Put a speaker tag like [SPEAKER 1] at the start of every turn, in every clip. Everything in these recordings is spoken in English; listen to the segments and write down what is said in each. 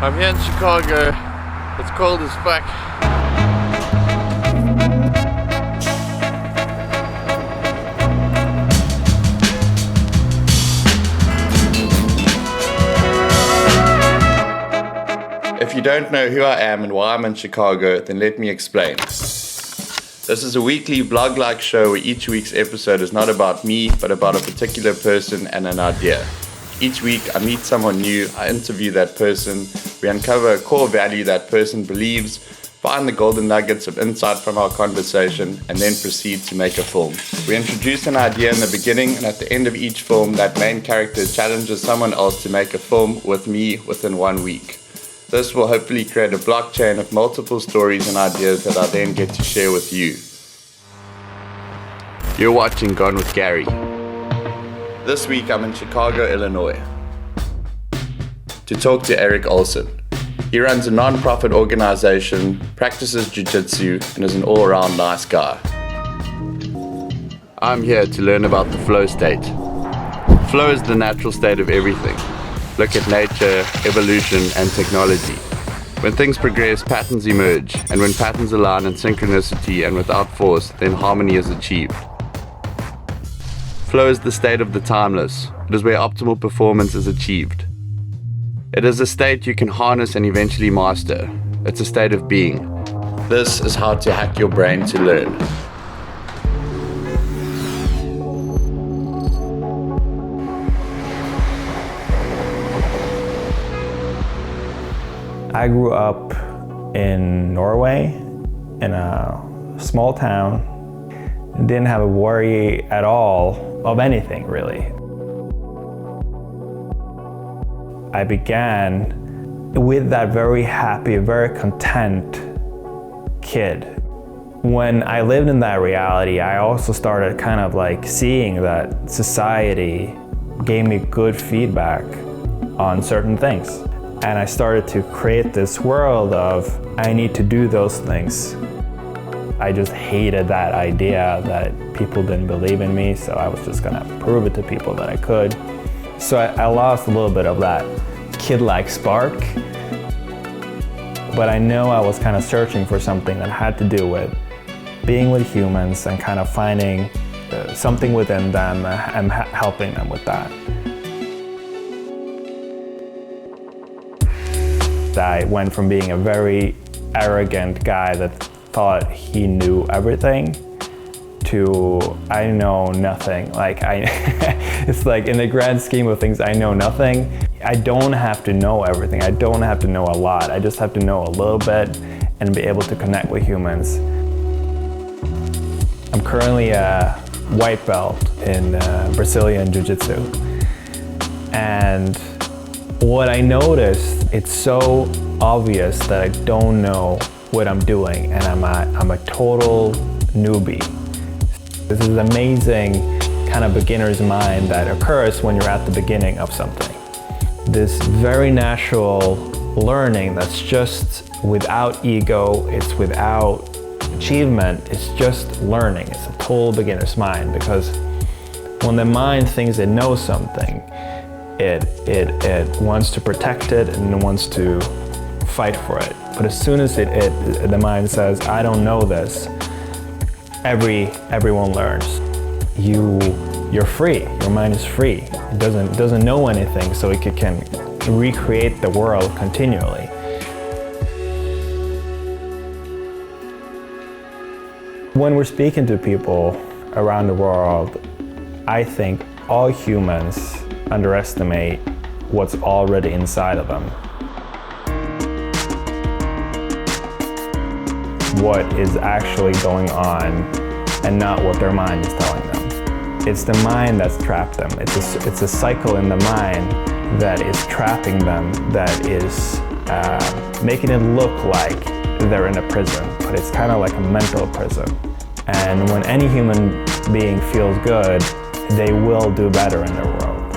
[SPEAKER 1] I'm here in Chicago. It's cold as fuck. If you don't know who I am and why I'm in Chicago, then let me explain. This is a weekly vlog-like show where each week's episode is not about me, but about a particular person and an idea. Each week I meet someone new, I interview that person, we uncover a core value that person believes, find the golden nuggets of insight from our conversation, and then proceed to make a film. We introduce an idea in the beginning, and at the end of each film, that main character challenges someone else to make a film with me within 1 week. This will hopefully create a blockchain of multiple stories and ideas that I then get to share with you. You're watching Gone with Gary. This week I'm in Chicago, Illinois, to talk to Eric Olson. He runs a non-profit organization, practices jiu-jitsu, and is an all-around nice guy. I'm here to learn about the flow state. Flow is the natural state of everything. Look at nature, evolution, and technology. When things progress, patterns emerge, and when patterns align in synchronicity and without force, then harmony is achieved. Flow is the state of the timeless. It is where optimal performance is achieved. It is a state you can harness and eventually master. It's a state of being. This is how to hack your brain to learn.
[SPEAKER 2] I grew up in Norway, in a small town. Didn't have a worry at all of anything, really. I began with that very happy, very content kid. When I lived in that reality, I also started kind of like seeing that society gave me good feedback on certain things. And I started to create this world of, I need to do those things. I just hated that idea that people didn't believe in me, so I was just gonna prove it to people that I could. So I lost a little bit of that kid-like spark, but I know I was kind of searching for something that had to do with being with humans and kind of finding something within them and helping them with that. I went from being a very arrogant guy that thought he knew everything to I know nothing. It's like in the grand scheme of things, I know nothing. I don't have to know everything. I don't have to know a lot. I just have to know a little bit and be able to connect with humans. I'm currently a white belt in Brazilian Jiu-Jitsu. And what I noticed, it's so obvious that I don't know what I'm doing, and I'm a total newbie. This is an amazing kind of beginner's mind that occurs when you're at the beginning of something. This very natural learning that's just without ego, it's without achievement, it's just learning. It's a total beginner's mind, because when the mind thinks it knows something, it wants to protect it and it wants to fight for it. But as soon as the mind says, I don't know this, everyone learns. You're free. Your mind is free. It doesn't know anything, so it can recreate the world continually. When we're speaking to people around the world, I think all humans underestimate what's already inside of them. What is actually going on and not what their mind is telling them. It's the mind that's trapped them. It's a cycle in the mind that is trapping them, that is making it look like they're in a prison, but it's kind of like a mental prison. And when any human being feels good, they will do better in their world.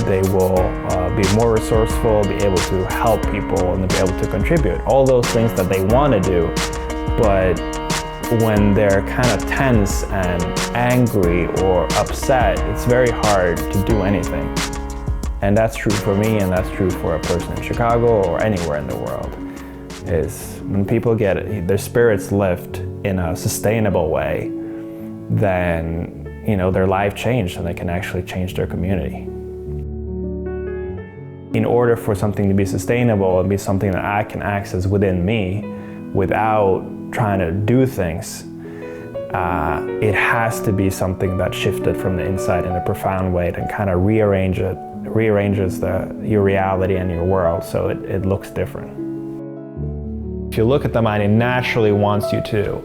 [SPEAKER 2] They will be more resourceful, be able to help people, and be able to contribute. All those things that they want to do, but when they're kind of tense and angry or upset, it's very hard to do anything. And that's true for me, and that's true for a person in Chicago or anywhere in the world, is when people get their spirits lift in a sustainable way, then, you know, their life changed and they can actually change their community. In order for something to be sustainable and be something that I can access within me without trying to do things, it has to be something that shifted from the inside in a profound way and kind of rearranges your reality and your world so it looks different. If you look at the mind, it naturally wants you to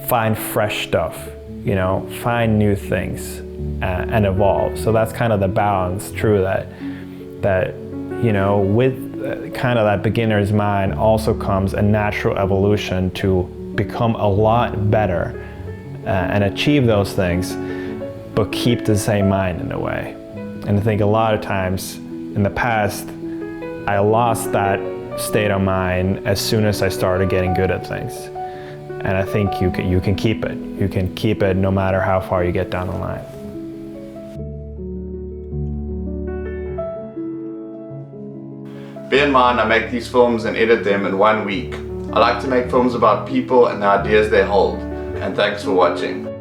[SPEAKER 2] find fresh stuff, you know, find new things and evolve. So that's kind of the balance, true, that you know, with kind of that beginner's mind also comes a natural evolution to become a lot better and achieve those things, but keep the same mind in a way. And I think a lot of times in the past, I lost that state of mind as soon as I started getting good at things. And I think you can keep it. You can keep it no matter how far you get down the line.
[SPEAKER 1] Bear in mind, I make these films and edit them in 1 week. I like to make films about people and the ideas they hold. And thanks for watching.